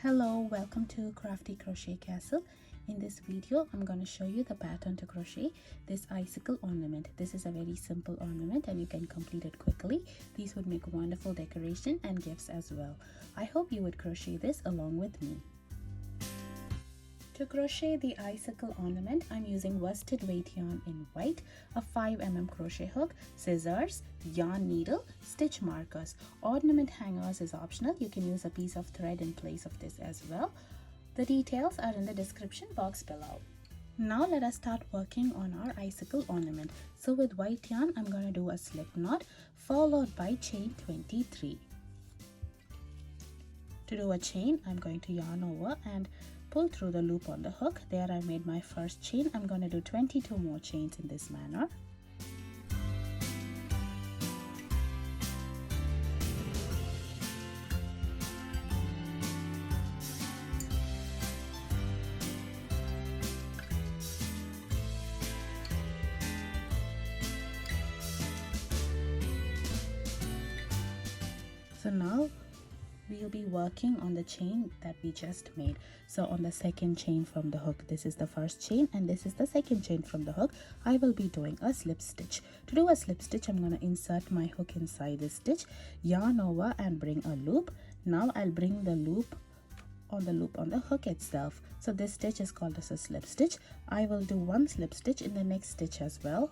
Hello, welcome to Crafty Crochet Castle. In this video, I'm going to show you the pattern to crochet this icicle ornament. This is a very simple ornament and you can complete it quickly. These would make wonderful decoration and gifts as well. I hope you would crochet this along with me. To crochet the icicle ornament, I'm using worsted weight yarn in white, a 5mm crochet hook, scissors, yarn needle, stitch markers. Ornament hangers is optional. You can use a piece of thread in place of this as well. The details are in the description box below. Now let us start working on our icicle ornament. So with white yarn, I'm going to do a slip knot followed by chain 23. To do a chain, I'm going to yarn over and pull through the loop on the hook. There I made my first chain. I'm going to do 22 more chains in this manner. So now we'll be working on the chain that we just made. So on the second chain from the hook, this is the first chain and this is the second chain from the hook. I will be doing a slip stitch. To do a slip stitch, I'm going to insert my hook inside the stitch, yarn over and bring a loop. Now I'll bring the loop on the hook itself. So this stitch is called as a slip stitch. I will do one slip stitch in the next stitch as well.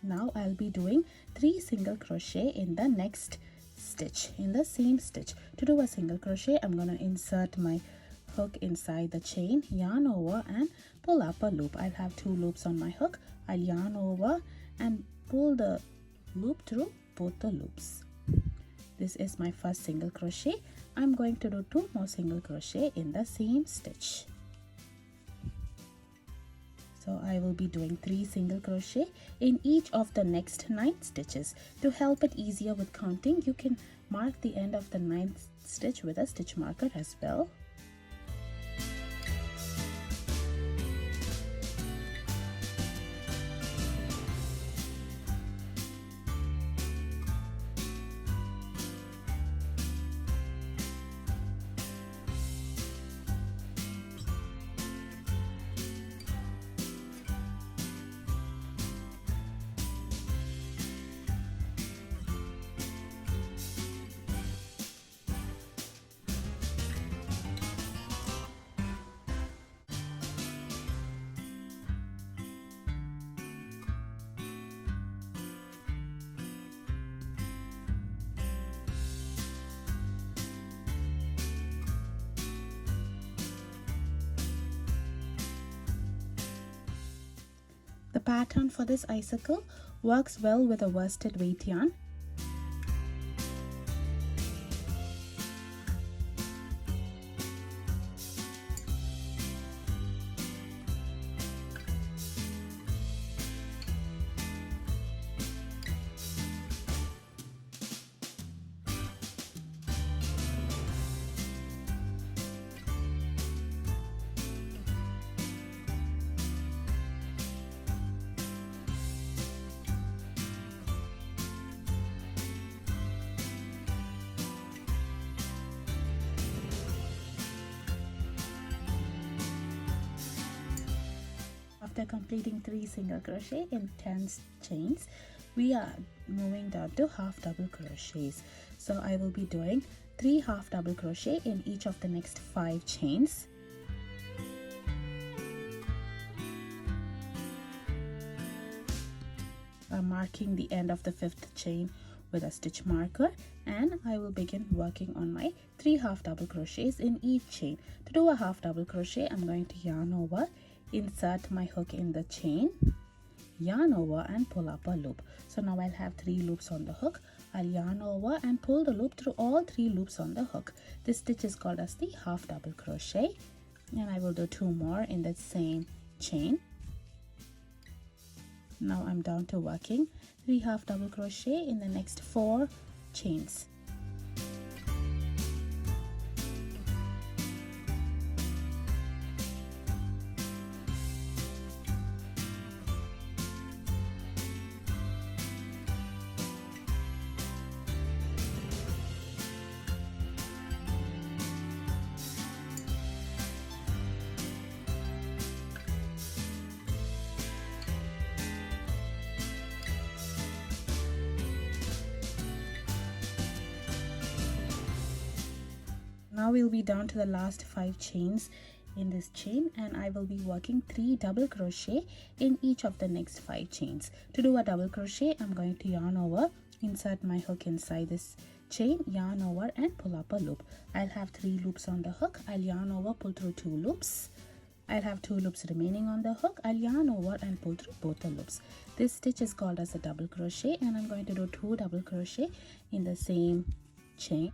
Now I'll be doing 3 single crochet in the next stitch, in the same stitch. To do a single crochet, I'm going to insert my hook inside the chain, yarn over and pull up a loop. I'll have 2 loops on my hook. I'll yarn over and pull the loop through both the loops. This is my first single crochet. I'm going to do 2 more single crochet in the same stitch. So I will be doing 3 single crochet in each of the next 9 stitches. To help it easier with counting, you can mark the end of the 9th stitch with a stitch marker as well. The pattern for this icicle works well with a worsted weight yarn. After completing 3 single crochet in 10 chains, we are moving down to half double crochets. So I will be doing 3 half double crochet in each of the next 5 chains. I'm marking the end of the 5th chain with a stitch marker and I will begin working on my 3 half double crochets in each chain. To do a half double crochet, I'm going to yarn over, insert my hook in the chain, yarn over and pull up a loop. So now I'll have 3 loops on the hook. I'll yarn over and pull the loop through all 3 loops on the hook. This stitch is called as the half double crochet and I will do 2 more in the same chain. Now I'm down to working 3 half double crochet in the next 4 chains. Now we'll be down to the last 5 chains in this chain, and I will be working 3 double crochet in each of the next 5 chains. To do a double crochet, I'm going to yarn over, insert my hook inside this chain, yarn over and pull up a loop. I'll have 3 loops on the hook. I'll yarn over, pull through 2 loops. I'll have 2 loops remaining on the hook. I'll yarn over and pull through both the loops. This stitch is called as a double crochet, and I'm going to do 2 double crochet in the same chain.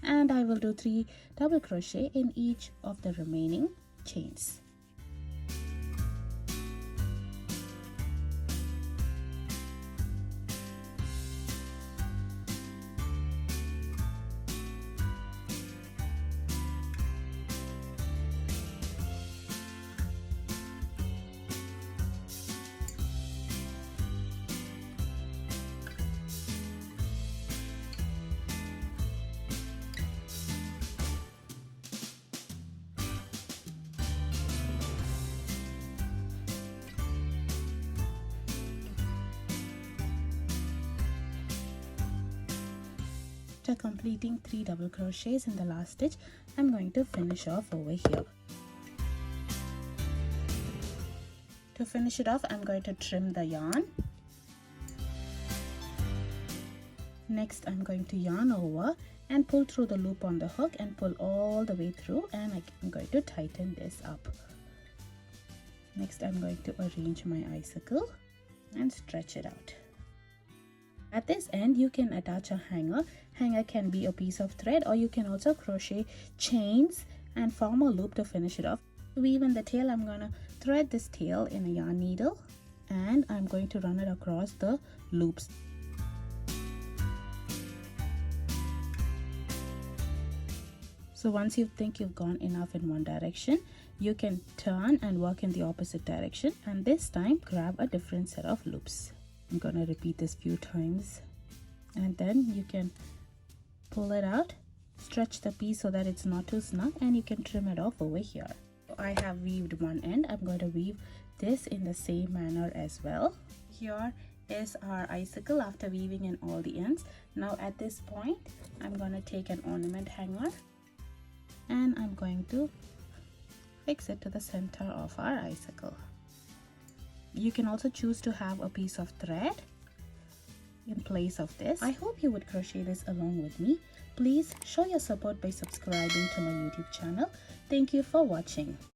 And I will do 3 double crochet in each of the remaining chains. After completing 3 double crochets in the last stitch, I'm going to finish off over here. To finish it off, I'm going to trim the yarn. Next, I'm going to yarn over and pull through the loop on the hook and pull all the way through, and I'm going to tighten this up. Next, I'm going to arrange my icicle and stretch it out. At this end, you can attach a hanger. Hanger can be a piece of thread, or you can also crochet chains and form a loop to finish it off. To weave in the tail, I'm going to thread this tail in a yarn needle, and I'm going to run it across the loops. So once you think you've gone enough in one direction, you can turn and work in the opposite direction, and this time grab a different set of loops. I'm gonna repeat this few times, and then you can pull it out, stretch the piece so that it's not too snug, and you can trim it off over here. I have weaved one end. I'm going to weave this in the same manner as well. Here is our icicle after weaving in all the ends. Now at this point, I'm going to take an ornament hanger and I'm going to fix it to the center of our icicle. You can also choose to have a piece of thread in place of this. I hope you would crochet this along with me. Please show your support by subscribing to my YouTube channel. Thank you for watching.